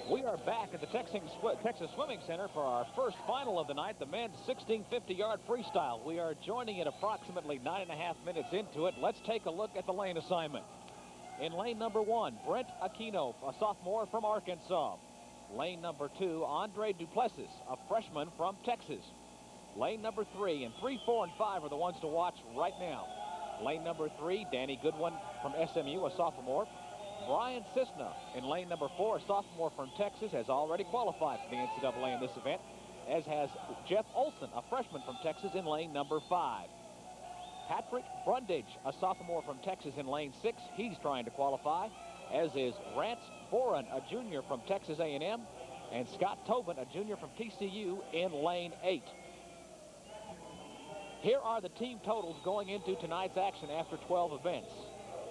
We are back at the Texas Swimming Center for our first final of the night, the men's 1650-yard freestyle. We are joining it approximately 9.5 minutes into it. Let's take a look at the lane assignment. In lane number 1, Brent Aquino, a sophomore from Arkansas. Lane number 2, Andre Duplessis, a freshman from Texas. Lane number 3, and 3, 4, and 5 are the ones to watch right now. Lane number 3, Danny Goodwin from SMU, a sophomore. Brian Cisna in lane number 4, a sophomore from Texas, has already qualified for the NCAA in this event, as has Jeff Olson, a freshman from Texas, in lane number 5. Patrick Brundage, a sophomore from Texas, in lane 6. He's trying to qualify, as is Rance Boren, a junior from Texas A&M, and Scott Tobin, a junior from TCU, in lane 8. Here are the team totals going into tonight's action after 12 events.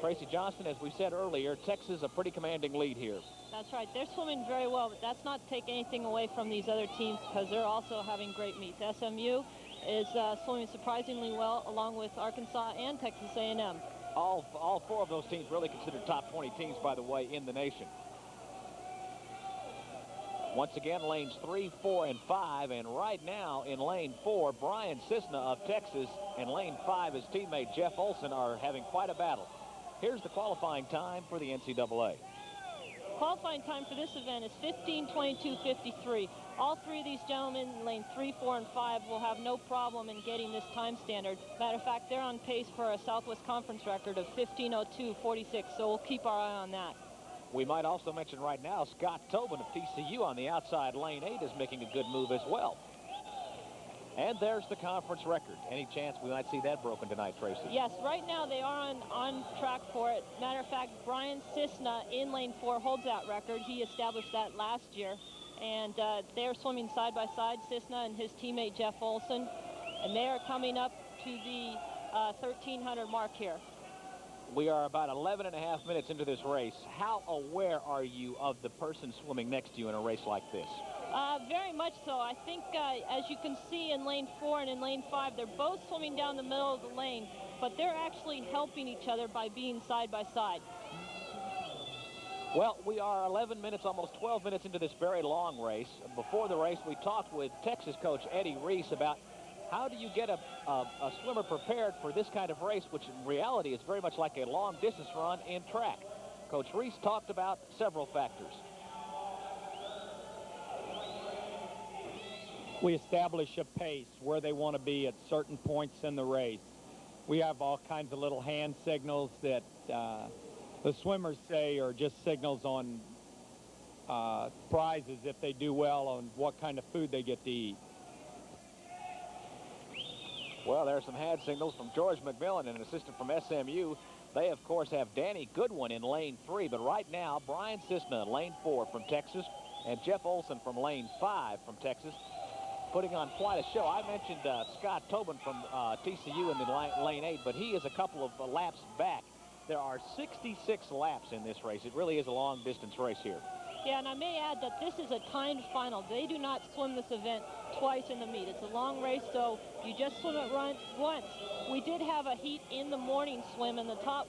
Tracy Johnston, as we said earlier, Texas a pretty commanding lead here. That's right. They're swimming very well, but that's not to take anything away from these other teams because they're also having great meets. SMU is swimming surprisingly well, along with Arkansas and Texas A&M. All 4 of those teams really considered top 20 teams, by the way, in the nation. Once again, lanes 3, 4, and 5, and right now in lane 4, Brian Cisna of Texas, and lane 5, his teammate Jeff Olson are having quite a battle. Here's the qualifying time for the NCAA. Qualifying time for this event is 15:22:53. All 3 of these gentlemen in lane 3, 4, and 5 will have no problem in getting this time standard. Matter of fact, they're on pace for a Southwest Conference record of 15:02:46, so we'll keep our eye on that. We might also mention right now Scott Tobin of TCU on the outside lane 8 is making a good move as well. And there's the conference record. Any chance we might see that broken tonight, Tracy? Yes, right now they are on track for it. Matter of fact, Brian Cisna in lane 4 holds that record. He established that last year. And they're swimming side by side, Cisna and his teammate Jeff Olson. And they are coming up to the 1,300 mark here. We are about 11.5 minutes into this race. How aware are you of the person swimming next to you in a race like this? Very much so. I think, as you can see in lane 4 and in lane 5, they're both swimming down the middle of the lane, but they're actually helping each other by being side by side. Well, we are 11 minutes, almost 12 minutes into this very long race. Before the race, we talked with Texas coach Eddie Reese about how do you get a swimmer prepared for this kind of race, which in reality is very much like a long-distance run in track. Coach Reese talked about several factors. We establish a pace where they want to be at certain points in the race. We have all kinds of little hand signals that the swimmers say are just signals on prizes if they do well on what kind of food they get to eat. Well, there are some hand signals from George McMillan, an assistant from SMU. They, of course, have Danny Goodwin in lane 3, but right now, Brian Cisna in lane 4 from Texas and Jeff Olson from lane 5 from Texas, putting on quite a show. I mentioned Scott Tobin from TCU in the lane 8, but he is a couple of laps back. There are 66 laps in this race. It really is a long-distance race here. Yeah, and I may add that this is a timed final. They do not swim this event twice in the meet. It's a long race, so you just swim it once. We did have a heat in the morning swim, and the top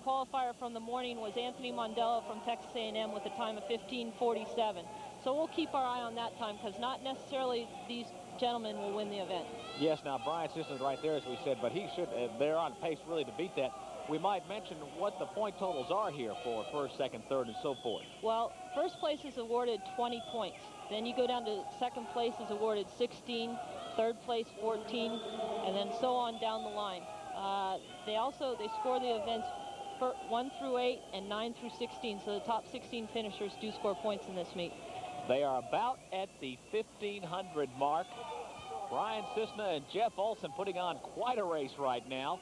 qualifier from the morning was Anthony Mondella from Texas A&M with a time of 15:47. So we'll keep our eye on that time because not necessarily these gentlemen will win the event. Yes, now Brian Cisna's right there, as we said, but he should. They're on pace really to beat that. We might mention what the point totals are here for first, second, third, and so forth. Well, first place is awarded 20 points. Then you go down to second place is awarded 16, third place 14, and then so on down the line. They score the events 1 through 8 and 9 through 16, so the top 16 finishers do score points in this meet. They are about at the 1,500 mark. Brian Cisna and Jeff Olson putting on quite a race right now.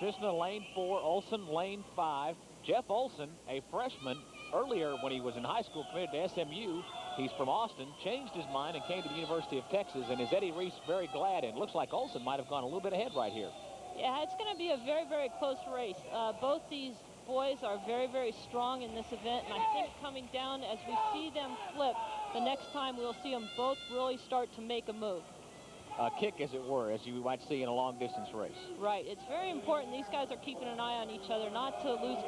Cisna lane 4, Olson lane 5. Jeff Olson, a freshman, earlier when he was in high school committed to SMU, he's from Austin, changed his mind and came to the University of Texas, and is Eddie Reese very glad, and looks like Olson might have gone a little bit ahead right here. Yeah, it's going to be a very, very close race. Both these boys are very, very strong in this event, and I think coming down as we see them flip, the next time we'll see them both really start to make a move. A kick, as it were, as you might see in a long-distance race. Right. It's very important. These guys are keeping an eye on each other, not to lose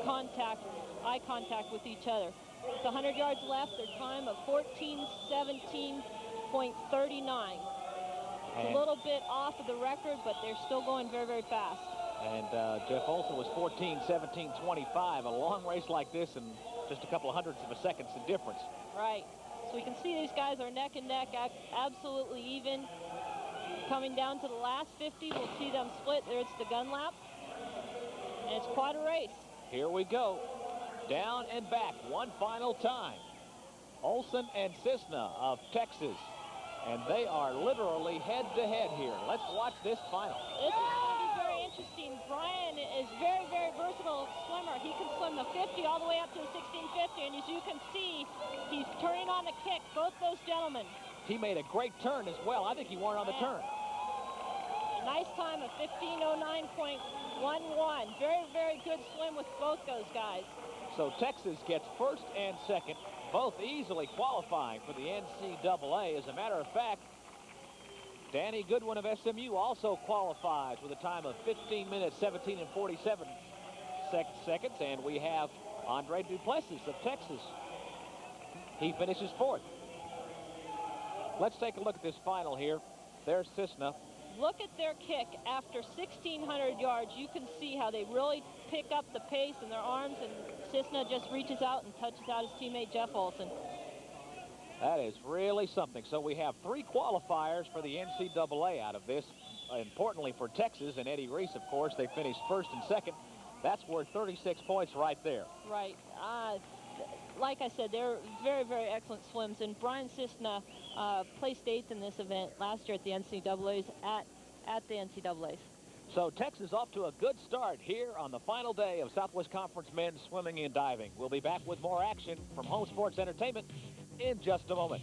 contact. eye contact with each other. With 100 yards left, their time of 14:17.39. It's a little bit off of the record, but they're still going very, very fast. And Jeff Olson was 14:17.25. A long race like this and just a couple of hundredths of a second's the difference. Right. So we can see these guys are neck and neck, absolutely even. Coming down to the last 50, we'll see them split. There's the gun lap. And it's quite a race. Here we go. Down and back one final time. Olson and Cisna of Texas. And they are literally head-to-head here. Let's watch this final. This is going to be very interesting. Brian is very, very versatile swimmer. He can swim the 50 all the way up to the 1650. And as you can see, he's turning on the kick, both those gentlemen. He made a great turn as well. I think he won on the turn. A nice time of 15:09.11. Very, very good swim with both those guys. So Texas gets first and second, both easily qualifying for the NCAA. As a matter of fact, Danny Goodwin of SMU also qualifies with a time of 15 minutes, 17 and 47 seconds. And we have Andre Duplessis of Texas. He finishes fourth. Let's take a look at this final here. There's Cisna. Look at their kick after 1,600 yards. You can see how they really pick up the pace in their arms, and Cisna just reaches out and touches out his teammate Jeff Olson. That is really something. So we have 3 qualifiers for the NCAA out of this. Importantly for Texas and Eddie Reese, of course, they finished first and second. That's worth 36 points right there. Right. Like I said, they're very, very excellent swims. And Brian Cisna placed 8th in this event last year at the NCAAs at the NCAAs. So Texas off to a good start here on the final day of Southwest Conference men's swimming and diving. We'll be back with more action from Home Sports Entertainment in just a moment.